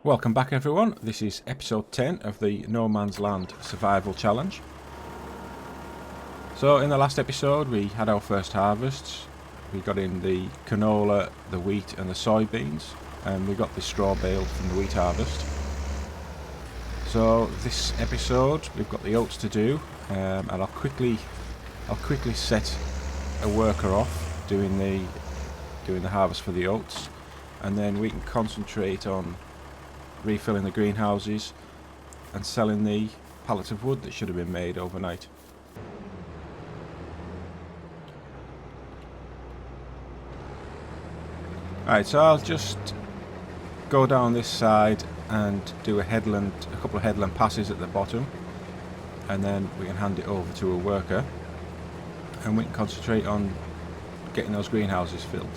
Welcome back everyone, this is episode 10 of the No Man's Land Survival Challenge. So in the last episode we had our first harvests. We got in the canola, the wheat and the soybeans, and we got the straw bale from the wheat harvest. So this episode we've got the oats to do, and I'll quickly set a worker off doing the harvest for the oats, and then we can concentrate on refilling the greenhouses and selling the pallets of wood that should have been made overnight. Alright, so I'll just go down this side and do a couple of headland passes at the bottom, and then we can hand it over to a worker and we can concentrate on getting those greenhouses filled.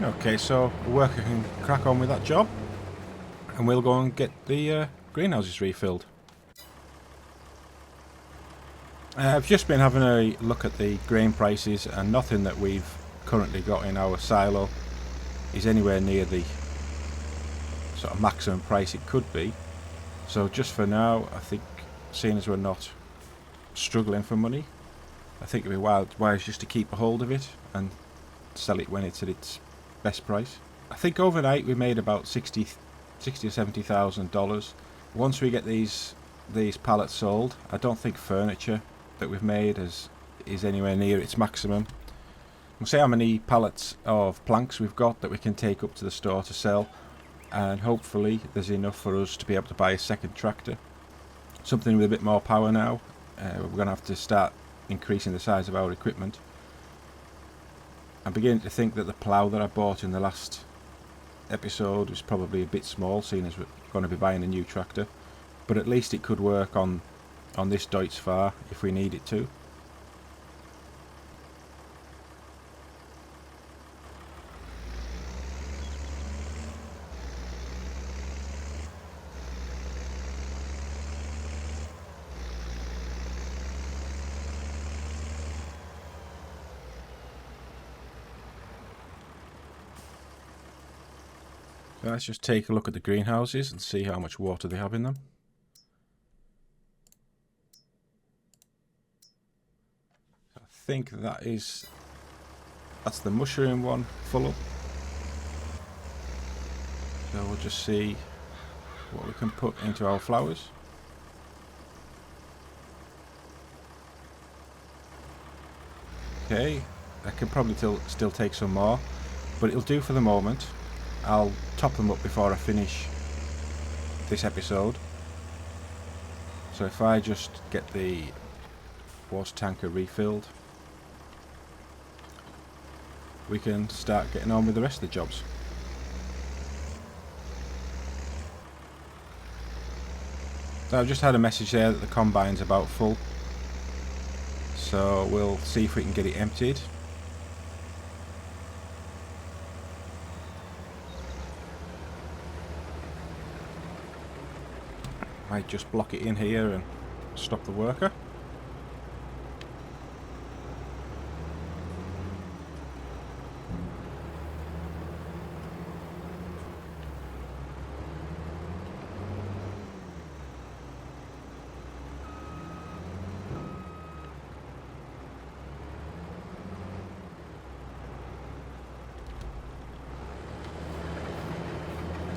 Okay, so the worker can crack on with that job and we'll go and get the greenhouses refilled. I've just been having a look at the grain prices, and nothing that we've currently got in our silo is anywhere near the sort of maximum price it could be. So just for now, I think, seeing as we're not struggling for money, I think it'd be wise just to keep a hold of it and sell it when it's at its best price. I think overnight we made about $60,000 or $70,000. Once we get these pallets sold, I don't think furniture that we've made is anywhere near its maximum. We'll see how many pallets of planks we've got that we can take up to the store to sell, and hopefully there's enough for us to be able to buy a second tractor, something with a bit more power now. We're going to have to start increasing the size of our equipment. I'm beginning to think that the plough that I bought in the last episode was probably a bit small, seeing as we're going to be buying a new tractor, but at least it could work on this Deutz Fahr if we need it to. So let's just take a look at the greenhouses and see how much water they have in them. I think that's the mushroom one full up. So we'll just see what we can put into our flowers. Okay, that can probably still take some more, but it'll do for the moment. I'll top them up before I finish this episode. So if I just get the water tanker refilled, we can start getting on with the rest of the jobs. So I've just had a message there that the combine's about full, so we'll see if we can get it emptied. Might just block it in here and stop the worker.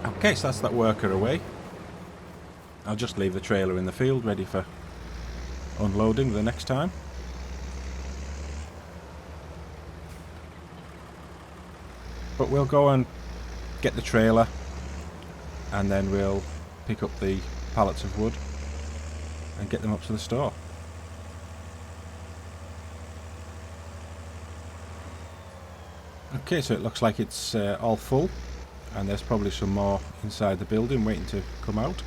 Okay, so that's that worker away. I'll just leave the trailer in the field ready for unloading the next time. But we'll go and get the trailer and then we'll pick up the pallets of wood and get them up to the store. Okay, so it looks like it's all full, and there's probably some more inside the building waiting to come out.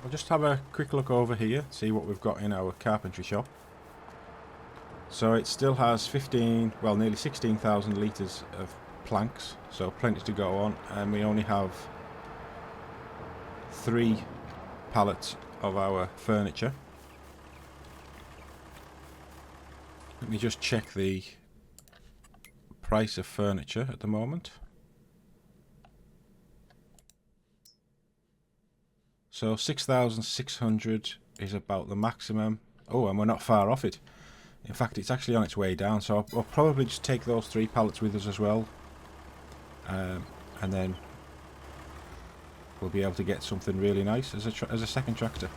I'll just have a quick look over here, see what we've got in our carpentry shop. So it still has 15, well nearly 16,000 litres of planks, so plenty to go on, and we only have 3 pallets of our furniture. Let me just check the price of furniture at the moment. So 6,600 is about the maximum. Oh, and we're not far off it. In fact, it's actually on its way down, so I'll probably just take those 3 pallets with us as well. And then we'll be able to get something really nice as a second tractor.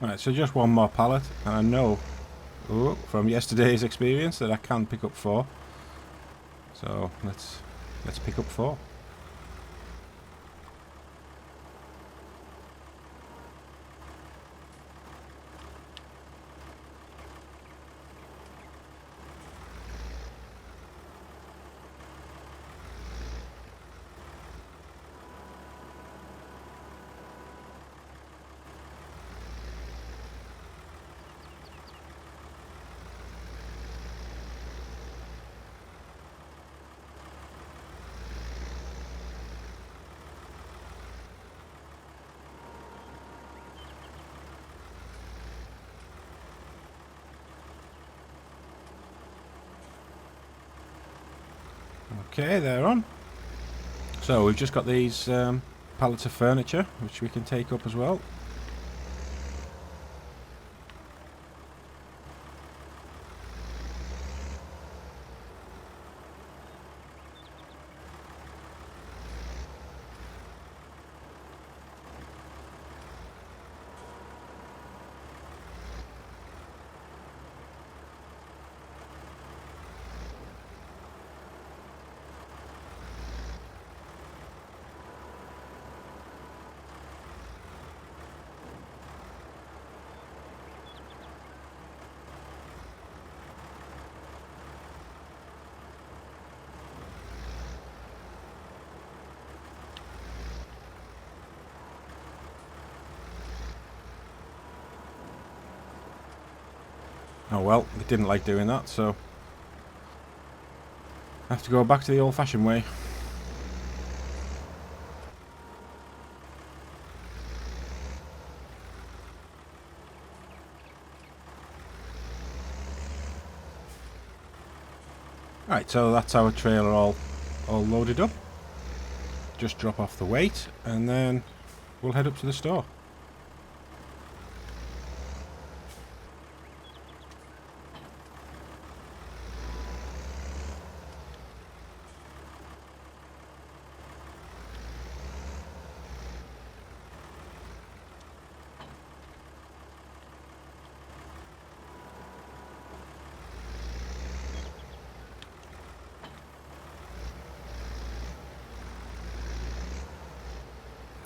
Right, so just one more pallet, and I know from yesterday's experience that I can pick up 4. So let's pick up 4. Okay, they're on. So we've just got these pallets of furniture, which we can take up as well. Oh well, it didn't like doing that, so I have to go back to the old-fashioned way. Right, so that's our trailer all loaded up. Just drop off the weight and then we'll head up to the store.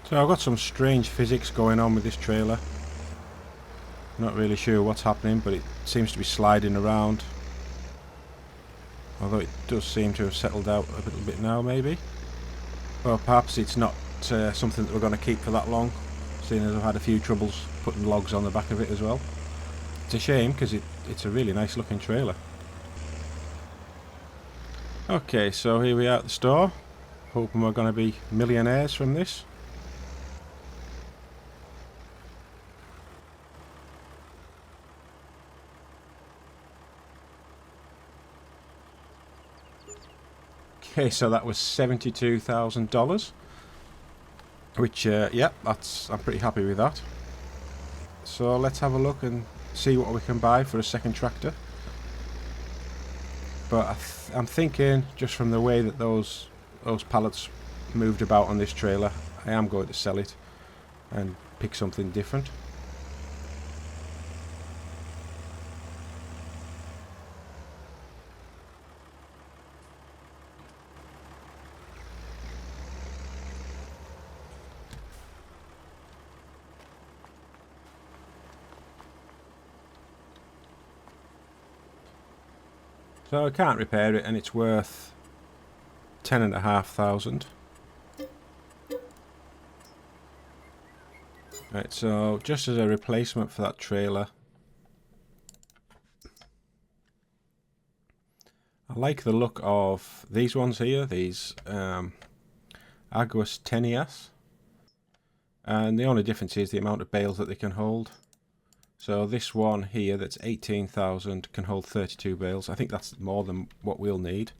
So I've got some strange physics going on with this trailer. Not really sure what's happening, but it seems to be sliding around. Although it does seem to have settled out a little bit now, maybe. Well, perhaps it's not something that we're going to keep for that long, seeing as I've had a few troubles putting logs on the back of it as well. It's a shame because it's a really nice looking trailer. Okay, so here we are at the store. Hoping we're going to be millionaires from this. Okay, so that was $72,000, which yeah, I'm pretty happy with that. So let's have a look and see what we can buy for a second tractor. But I'm thinking, just from the way that those pallets moved about on this trailer, I am going to sell it and pick something different. So I can't repair it, and it's worth $10,500. Right, so just as a replacement for that trailer, I like the look of these ones here, these Aguas Tenias, and the only difference is the amount of bales that they can hold. So this one here, that's 18,000, can hold 32 bales. I think that's more than what we'll need.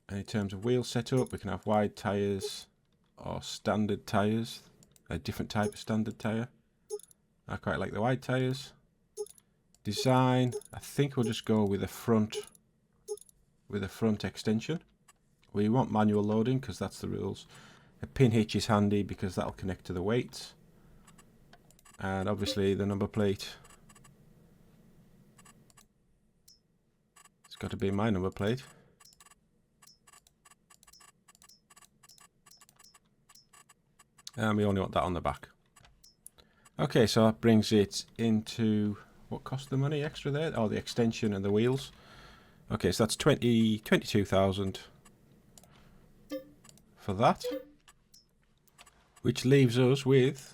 And in terms of wheel setup, we can have wide tyres or standard tyres, a different type of standard tyre. I quite like the wide tyres. Design, I think we'll just go with a front extension. We want manual loading because that's the rules. A pin hitch is handy because that'll connect to the weights. And obviously the number plate, it's got to be my number plate. And we only want that on the back. Okay, so that brings it into, what cost the money extra there? Oh, the extension and the wheels. Okay, so that's 22,000 for that, which leaves us with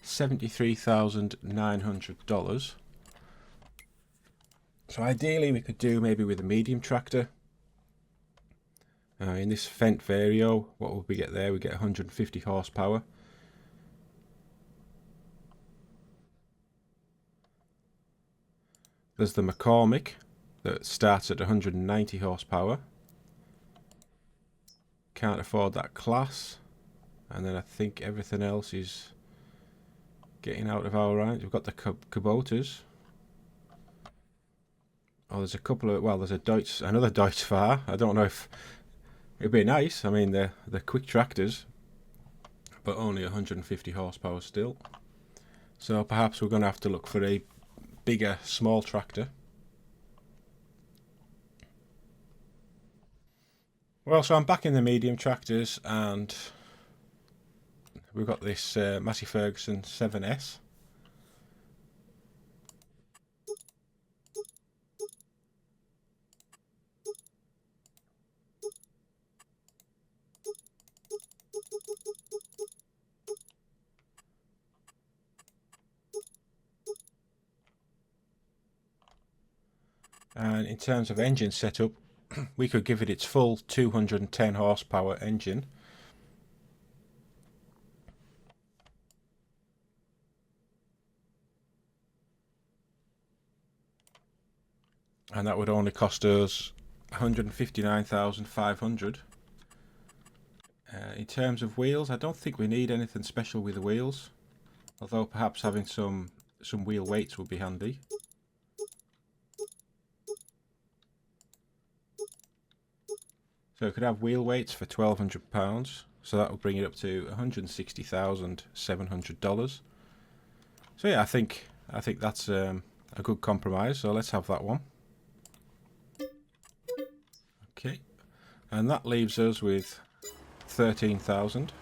$73,900. So ideally we could do maybe with a medium tractor. In this Fendt Vario, what would we get there? We get 150 horsepower. There's the McCormick that starts at 190 horsepower. Can't afford that class. And then I think everything else is getting out of our range. We've got the Kubotas. Oh, there's a couple of, well, there's another Deutz Fahr. I don't know if it'd be nice. I mean, they're quick tractors, but only 150 horsepower still. So perhaps we're going to have to look for a bigger, small tractor. Well, so I'm back in the medium tractors, and we've got this Massey Ferguson 7S. And in terms of engine setup, we could give it its full 210 horsepower engine. And that would only cost us $159,500. In terms of wheels, I don't think we need anything special with the wheels, although perhaps having some wheel weights would be handy. So we could have wheel weights for £1,200, so that will bring it up to $160,700. So yeah, I think that's a good compromise. So let's have that one. Okay, and that leaves us with 13,000.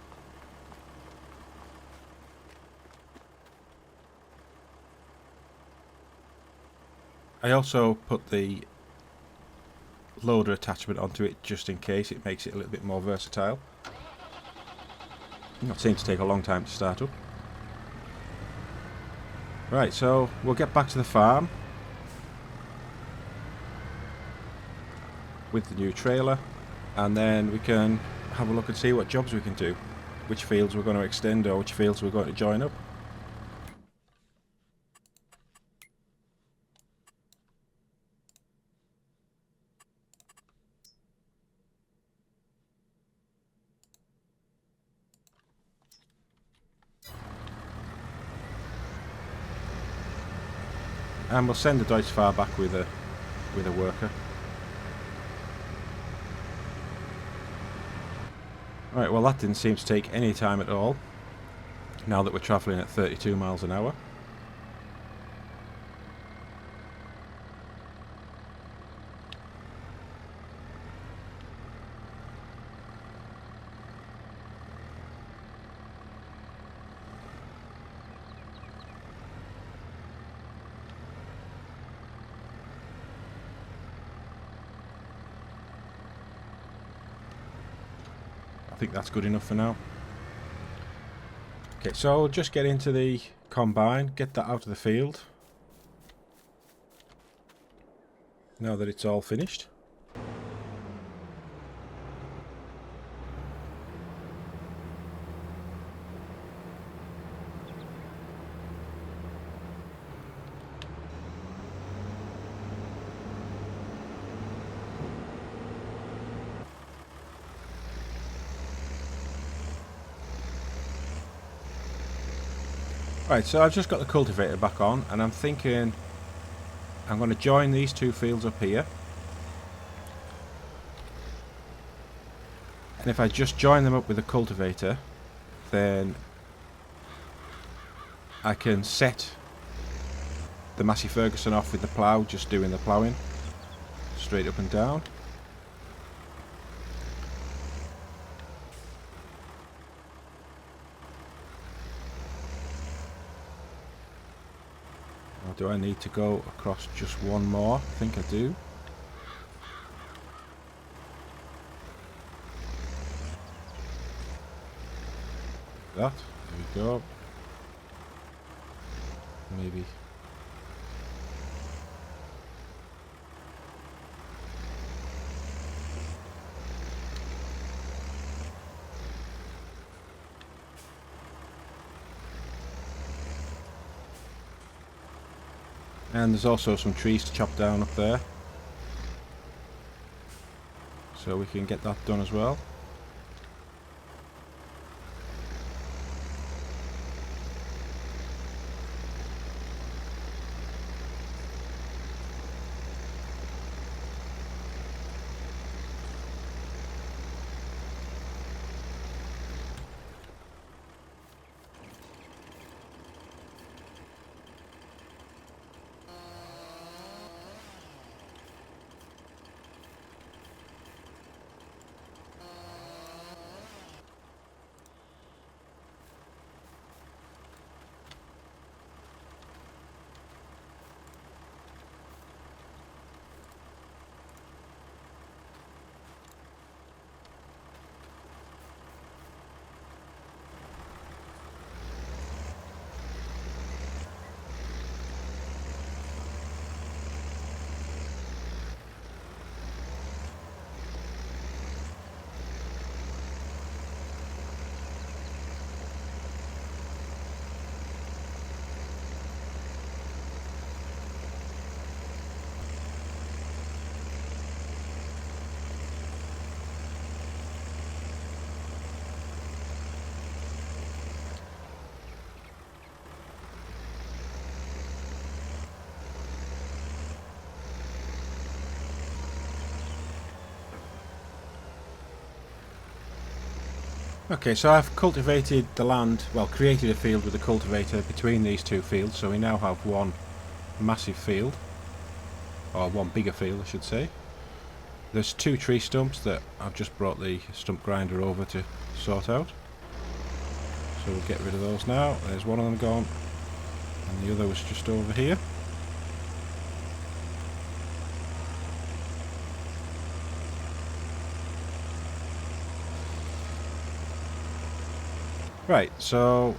I also put the loader attachment onto it just in case. It makes it a little bit more versatile. It seems to take a long time to start up. Right, so we'll get back to the farm with the new trailer, and then we can have a look and see what jobs we can do, which fields we're going to extend or which fields we're going to join up. And we'll send the Deutz Fahr back with a worker. Right, well that didn't seem to take any time at all, now that we're travelling at 32 miles an hour. I think that's good enough for now. Okay, so I'll just get into the combine, get that out of the field, now that it's all finished. Right, so I've just got the cultivator back on, and I'm thinking I'm going to join these two fields up here. And if I just join them up with the cultivator, then I can set the Massey Ferguson off with the plough, just doing the ploughing straight up and down. Or do I need to go across just one more? I think I do. That, there we go. Maybe. And there's also some trees to chop down up there, so we can get that done as well. Okay, so I've cultivated the land, well, created a field with a cultivator between these two fields, so we now have one massive field, or one bigger field I should say. There's two tree stumps that I've just brought the stump grinder over to sort out, so we'll get rid of those now. There's one of them gone, and the other was just over here. Right, so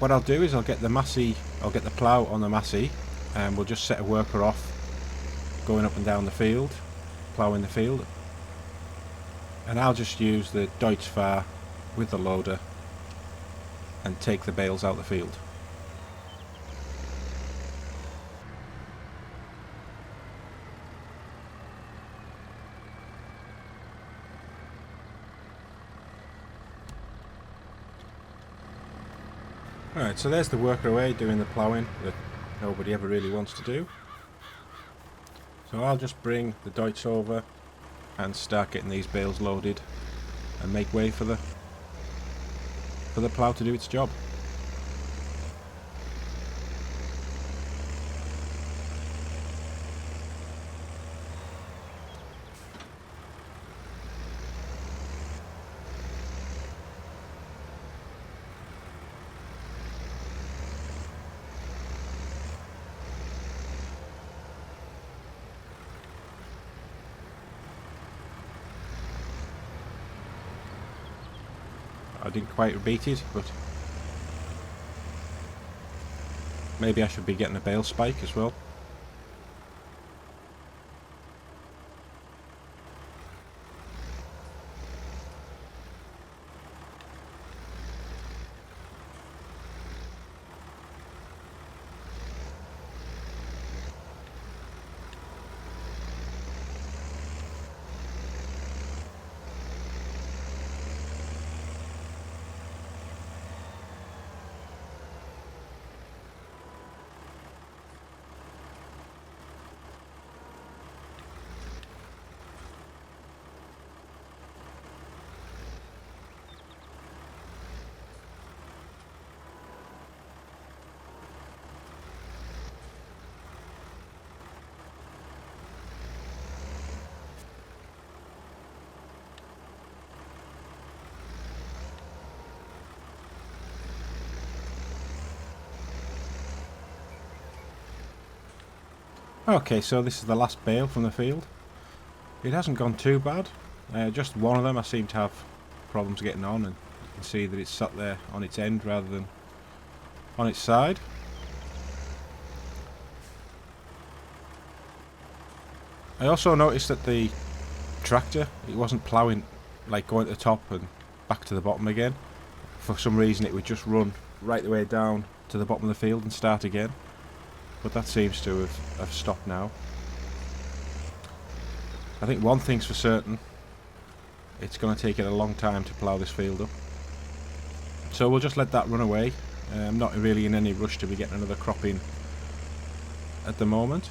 what I'll do is I'll get the plough on the Massey, and we'll just set a worker off going up and down the field, ploughing the field, and I'll just use the Deutz Fahr with the loader and take the bales out the field. Alright, so there's the worker away doing the ploughing that nobody ever really wants to do. So I'll just bring the Deutz over and start getting these bales loaded and make way for the plough to do its job. I didn't quite repeat it, but maybe I should be getting a bale spike as well. Okay, so this is the last bale from the field. It hasn't gone too bad. Just one of them I seem to have problems getting on, and you can see that it's sat there on its end rather than on its side. I also noticed that the tractor, it wasn't ploughing like going to the top and back to the bottom again. For some reason it would just run right the way down to the bottom of the field and start again. But that seems to have stopped now. I think one thing's for certain, it's going to take it a long time to plough this field up. So we'll just let that run away. I'm not really in any rush to be getting another crop in at the moment.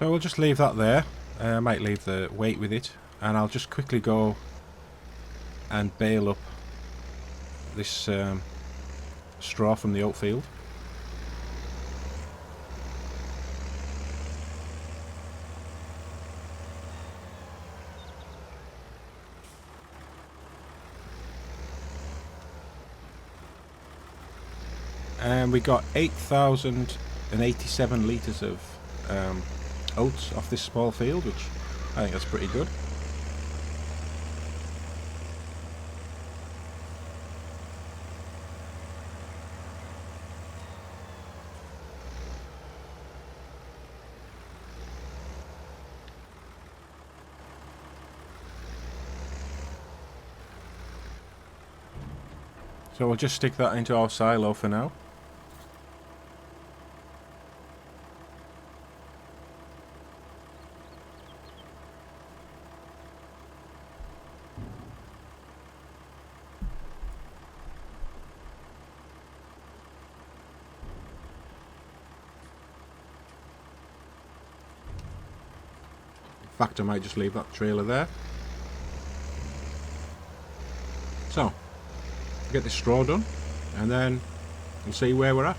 So we'll just leave that there. I might leave the weight with it, and I'll just quickly go and bale up this straw from the oat field. And we got 8,087 litres of oats off this small field, which I think that's pretty good. So we'll just stick that into our silo for now. In fact, I might just leave that trailer there. So, get this straw done, and then and see where we're at.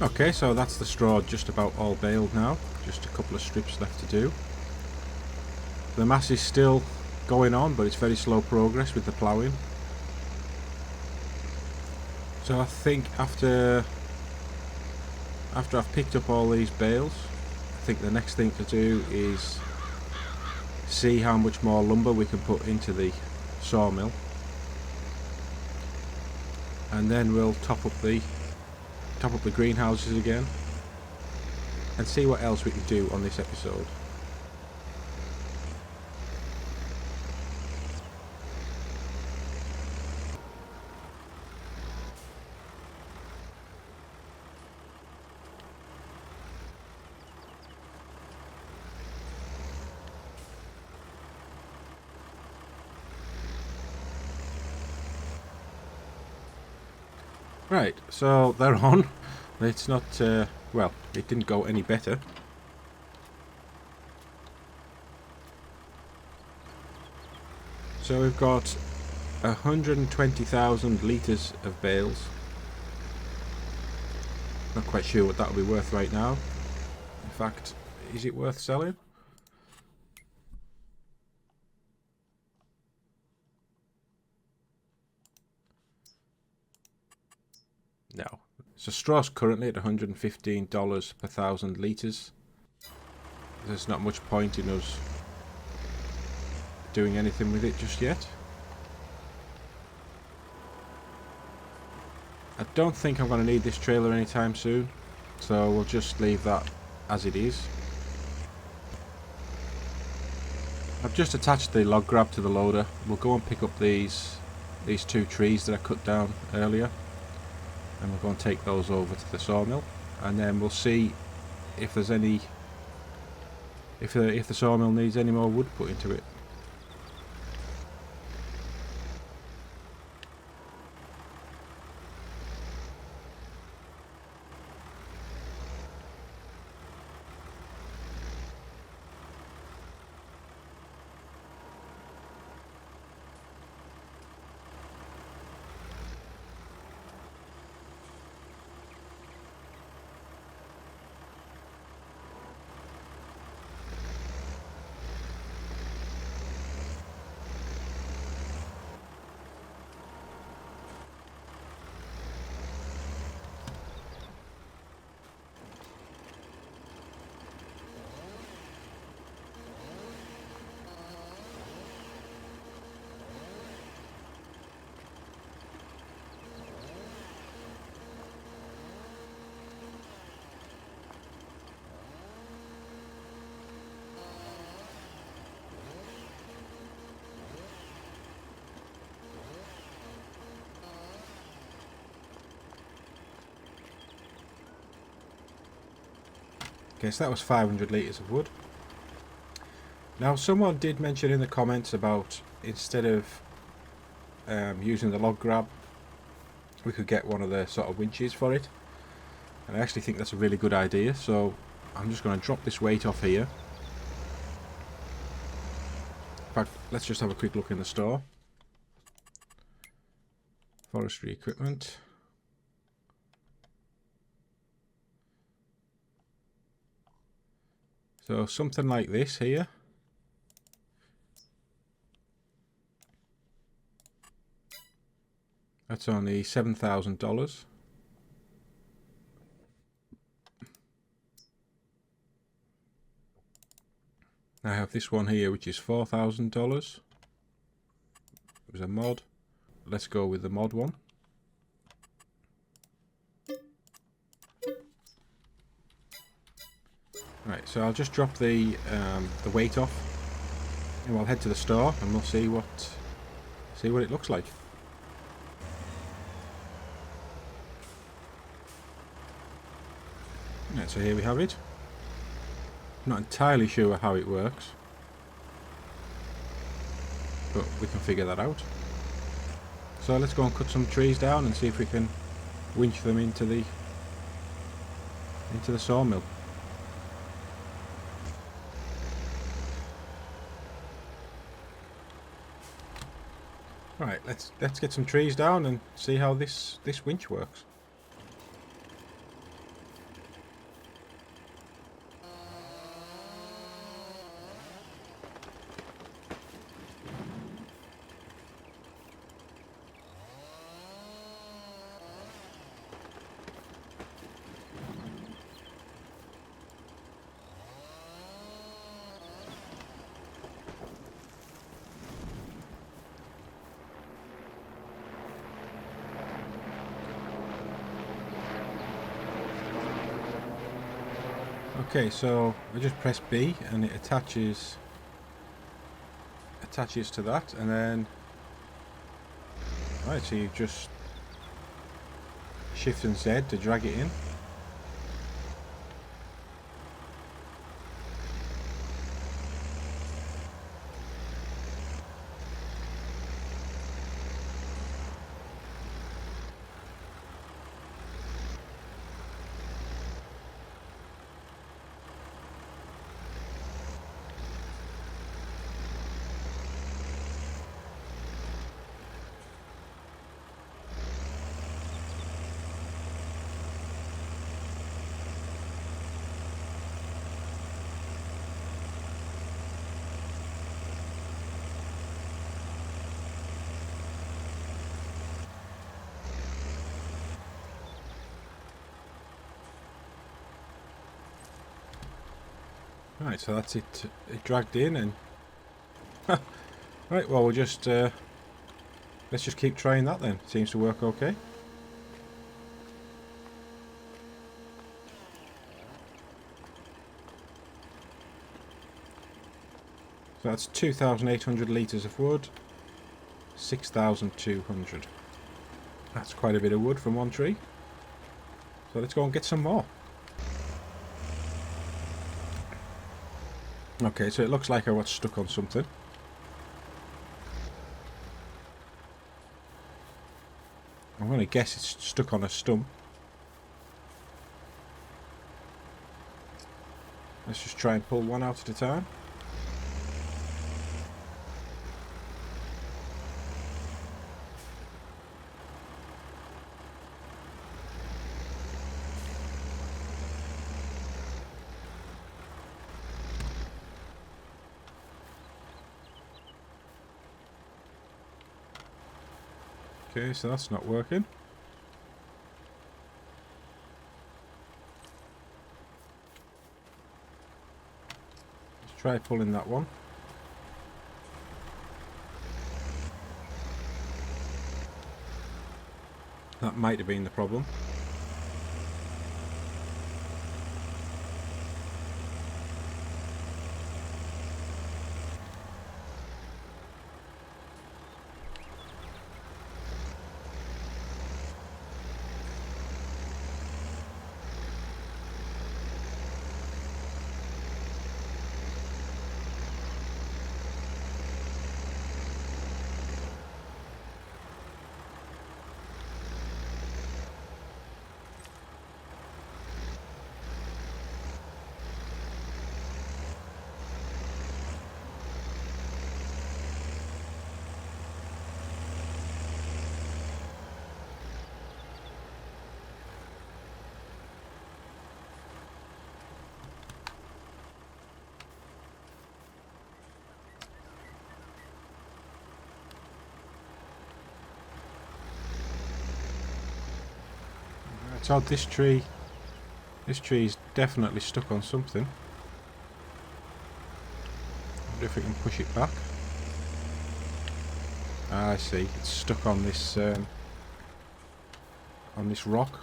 Okay, so that's the straw just about all baled now. Just a couple of strips left to do. The mass is still going on, but it's very slow progress with the ploughing. So I think after I've picked up all these bales, I think the next thing to do is see how much more lumber we can put into the sawmill, and then we'll top up the greenhouses again and see what else we can do on this episode. Right, so they're on. It's not, well, it didn't go any better. So we've got 120,000 litres of bales. Not quite sure what that'll be worth right now. In fact, is it worth selling? No. So straw's currently at $115 per 1,000 litres. There's not much point in us doing anything with it just yet. I don't think I'm going to need this trailer anytime soon, so we'll just leave that as it is. I've just attached the log grab to the loader. We'll go and pick up these two trees that I cut down earlier, and we'll go and take those over to the sawmill, and then we'll see if there's any, if the sawmill needs any more wood put into it. Okay, so that was 500 litres of wood. Now someone did mention in the comments about instead of using the log grab, we could get one of the sort of winches for it. And I actually think that's a really good idea, so I'm just going to drop this weight off here. In fact, let's just have a quick look in the store. Forestry equipment. So something like this here. That's only $7,000. I have this one here which is $4,000. It was a mod. Let's go with the mod one. Right, so I'll just drop the weight off, and we'll head to the store and we'll see what it looks like. Right, so here we have it. Not entirely sure how it works, but we can figure that out. So let's go and cut some trees down and see if we can winch them into the sawmill. Right, let's get some trees down and see how this winch works. Okay, so I just press B and it attaches to that, and then right, so you just shift and Z to drag it in. Right, so that's it. It dragged in, and right. Well, we'll just let's just keep trying that then. Seems to work okay. So that's 2,800 litres of wood, 6,200. That's quite a bit of wood from one tree. So let's go and get some more. Okay, so it looks like I was stuck on something. I'm going to guess it's stuck on a stump. Let's just try and pull one out at a time. Okay, so that's not working. Let's try pulling that one. That might have been the problem. It's odd, this tree's definitely stuck on something. I wonder if we can push it back. Ah, I see, it's stuck on this rock.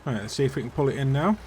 Right, let's see if we can pull it in now.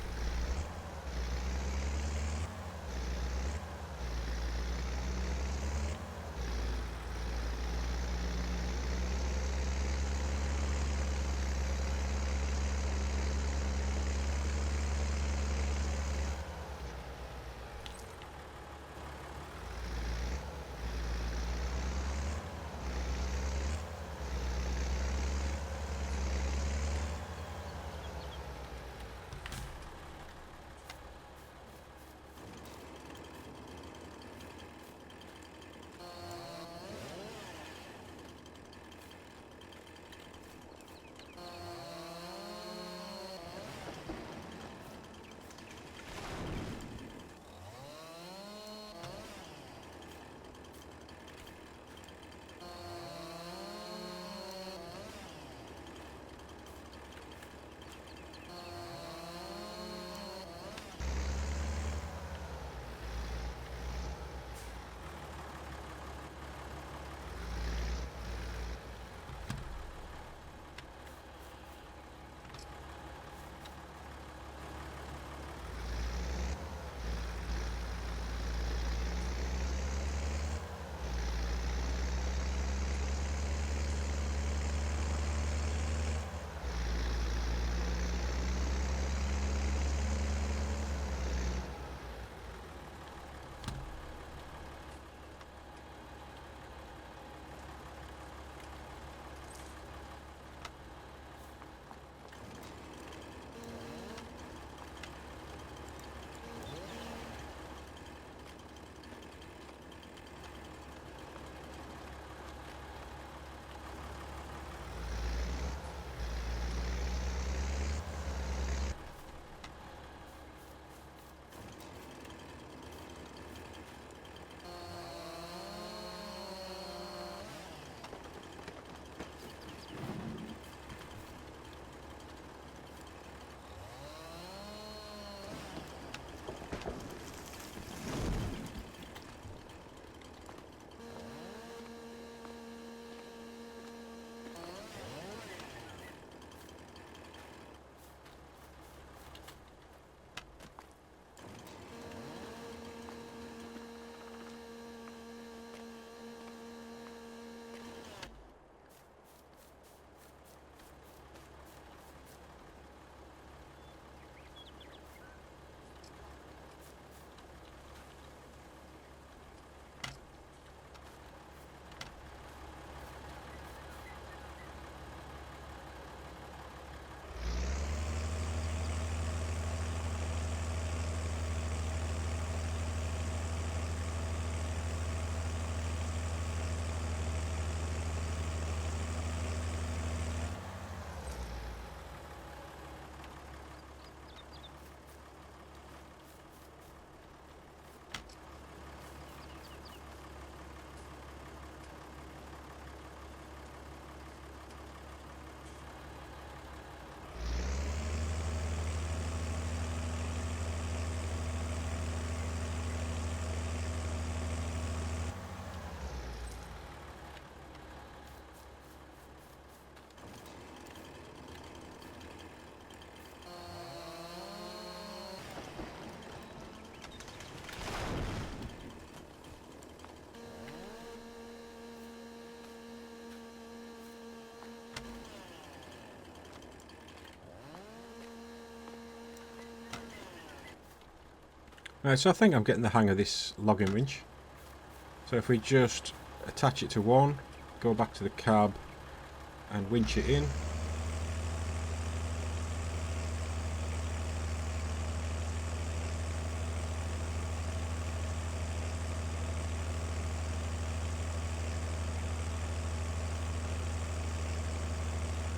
Right, so I think I'm getting the hang of this logging winch. So if we just attach it to one, go back to the cab and winch it in.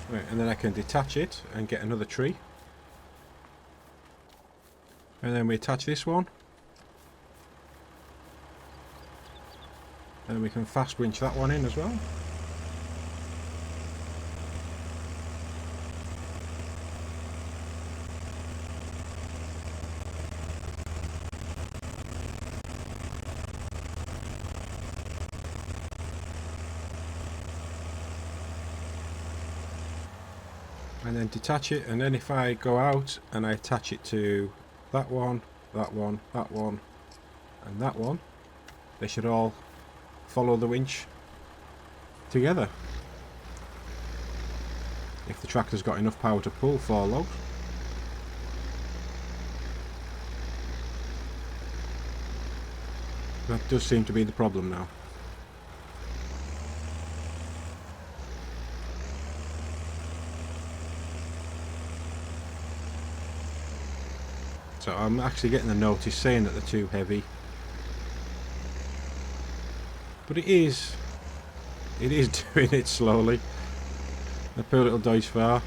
Right, and then I can detach it and get another tree. And then we attach this one. And we can fast winch that one in as well. And then detach it, and then if I go out and I attach it to that one, that one, that one, and that one, they should all follow the winch together. If the tractor's got enough power to pull 4 logs. That does seem to be the problem now. So I'm actually getting a notice saying that they're too heavy. But it is doing it slowly. The poor little Deutz Fahr.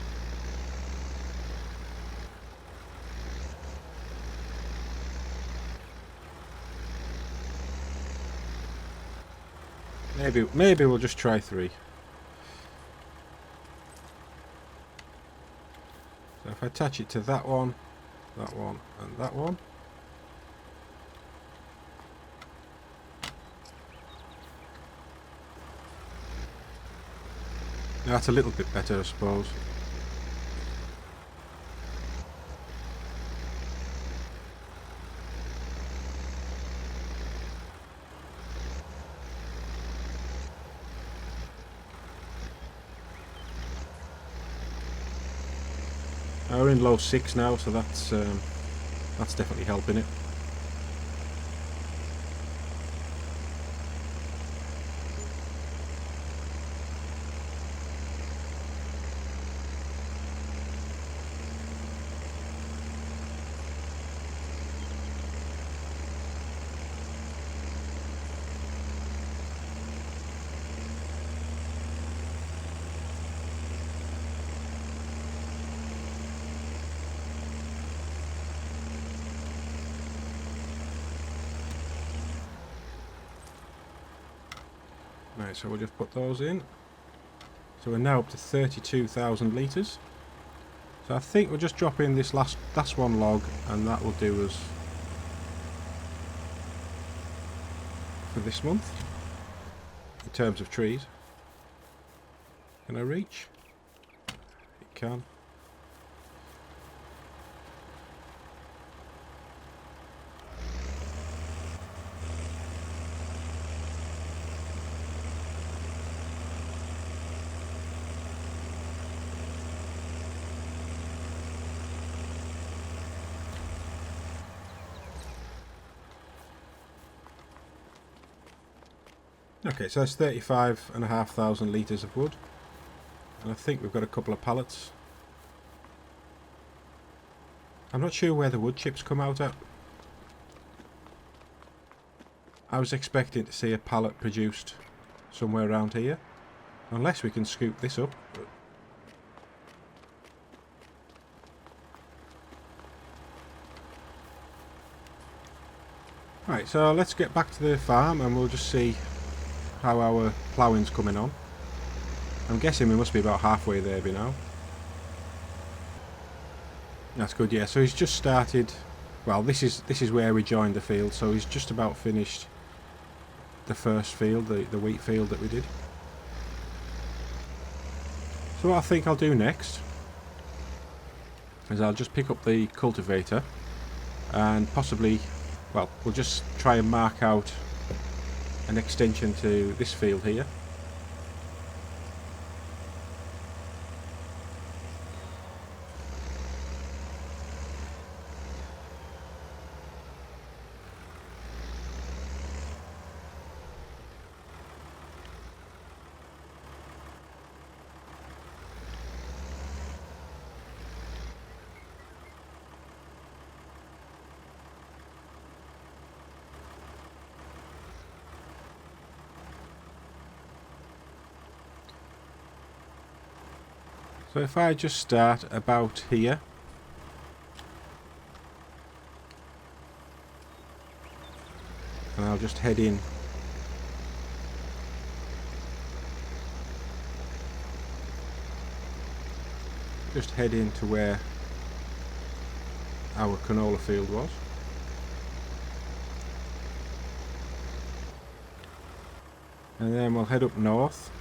Maybe we'll just try 3. So if I attach it to that one, and that one. Now that's a little bit better, I suppose. We're in low 6 now, so that's definitely helping it. Right, so we'll just put those in. So we're now up to 32,000 litres. So I think we'll just drop in this last one log, and that will do us for this month in terms of trees. Can I reach? It can. Okay, so that's 35,500 litres of wood, and I think we've got a couple of pallets. I'm not sure where the wood chips come out at. I was expecting to see a pallet produced somewhere around here, unless we can scoop this up. Right, so let's get back to the farm and we'll just see how our ploughing's coming on. I'm guessing we must be about halfway there by now. That's good, yeah. So he's just started. Well, this is where we joined the field. So he's just about finished the first field, the wheat field that we did. So what I think I'll do next is I'll just pick up the cultivator and possibly, well, we'll just try and mark out an extension to this field here. So if I just start about here, and I'll just head in to where our canola field was. And then we'll head up north.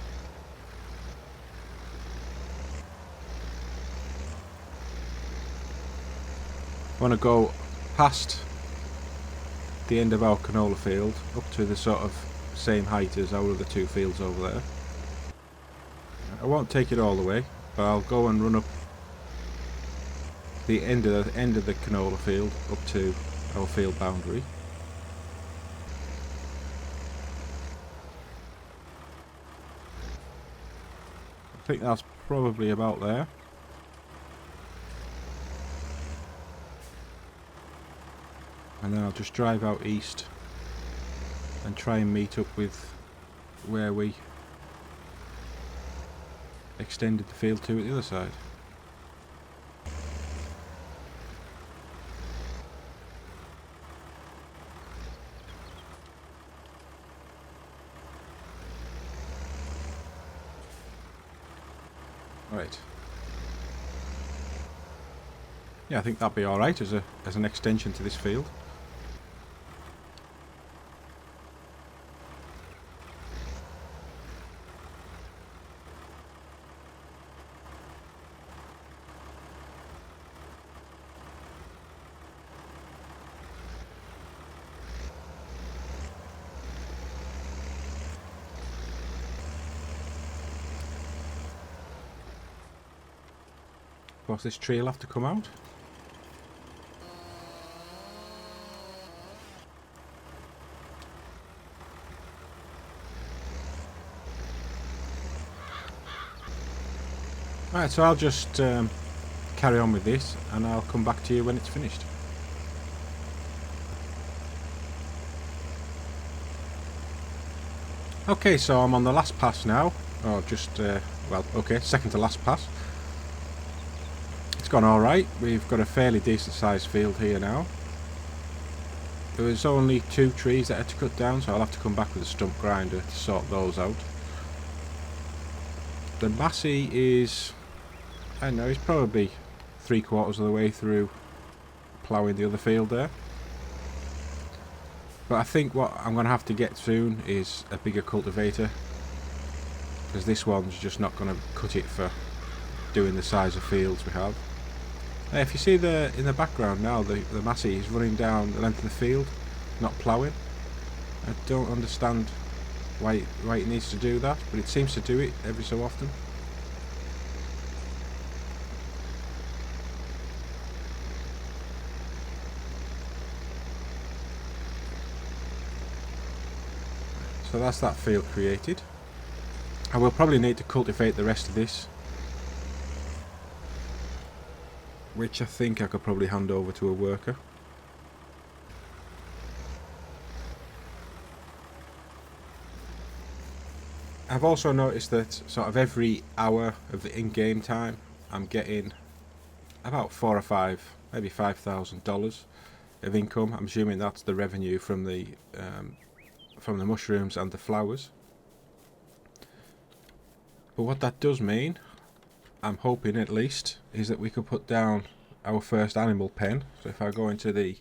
I want to go past the end of our canola field up to the sort of same height as our other two fields over there. I won't take it all the way, but I'll go and run up the end of the canola field up to our field boundary. I think that's probably about there. And then I'll just drive out east and try and meet up with where we extended the field to at the other side. Right. Yeah, I think that'd be alright as an extension to this field. Of course, this tree will have to come out. Right, so I'll just carry on with this and I'll come back to you when it's finished. Okay, so I'm on the last pass now, or just, well, okay, second to last pass. It's gone alright, we've got a fairly decent sized field here now. There was only 2 trees that I had to cut down, so I'll have to come back with a stump grinder to sort those out. The Massey is, I don't know, he's probably 3/4 of the way through ploughing the other field there. But I think what I'm going to have to get soon is a bigger cultivator, because this one's just not going to cut it for doing the size of fields we have. If you see in the background now, the Massey is running down the length of the field, not ploughing. I don't understand why it needs to do that, but it seems to do it every so often. So that's that field created. I will probably need to cultivate the rest of this, which I think I could probably hand over to a worker. I've also noticed that sort of every hour of the in-game time I'm getting about $4 or $5, maybe $5,000 of income. I'm assuming that's the revenue from the mushrooms and the flowers. But what that does mean, I'm hoping at least, is that we could put down our first animal pen. So if I go into the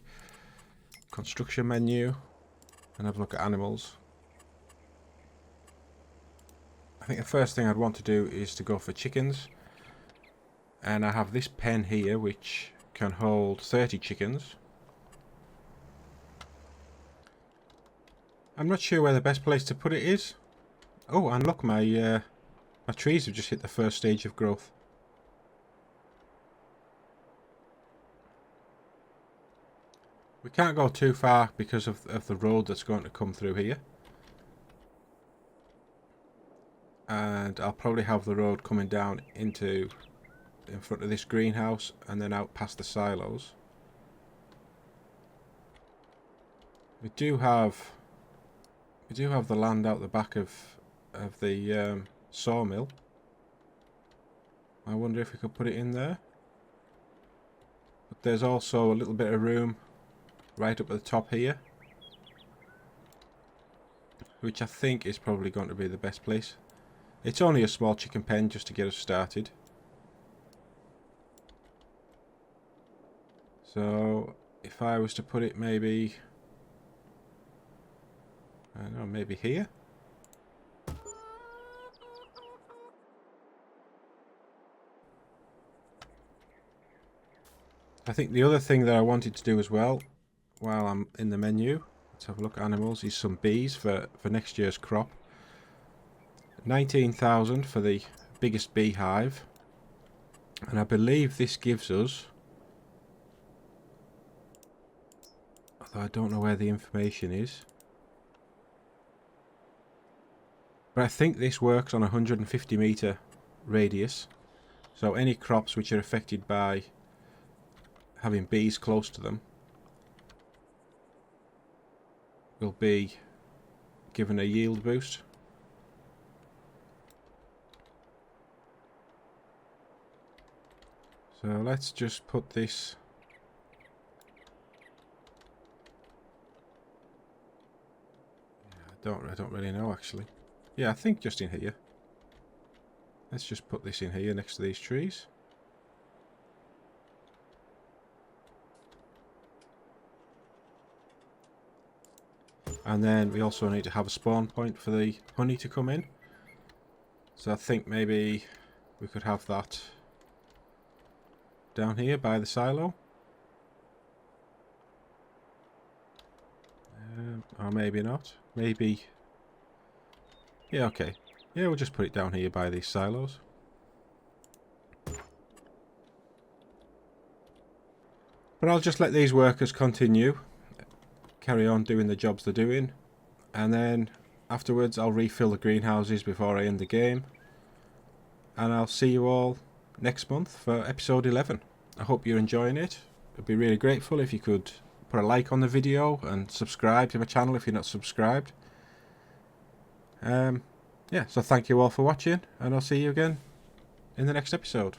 construction menu and have a look at animals, I think the first thing I'd want to do is to go for chickens. And I have this pen here which can hold 30 chickens. I'm not sure where the best place to put it is. Oh, and look, my trees have just hit the first stage of growth. We can't go too far because of the road that's going to come through here. And I'll probably have the road coming down in front of this greenhouse and then out past the silos. We do have the land out the back of the sawmill. I wonder if we could put it in there. But there's also a little bit of room right up at the top here, which I think is probably going to be the best place. It's only a small chicken pen just to get us started. So if I was to put it maybe, I don't know, maybe here. I think the other thing that I wanted to do as well, while I'm in the menu, let's have a look at animals, is some bees for next year's crop. 19,000 for the biggest beehive, and I believe this gives us, although I don't know where the information is, but I think this works on a 150 metre radius, so any crops which are affected by having bees close to them will be given a yield boost. So let's just put this, I don't really know actually. Yeah, I think just in here. Let's just put this in here next to these trees. And then we also need to have a spawn point for the honey to come in. So I think maybe we could have that down here by the silo. Or maybe not. Maybe. Yeah, okay. Yeah, we'll just put it down here by these silos. But I'll just let these workers continue. Carry on doing the jobs they're doing. And then afterwards I'll refill the greenhouses before I end the game. And I'll see you all next month for episode 11. I hope you're enjoying it. I'd be really grateful if you could put a like on the video and subscribe to my channel if you're not subscribed. Yeah, so thank you all for watching, and I'll see you again in the next episode.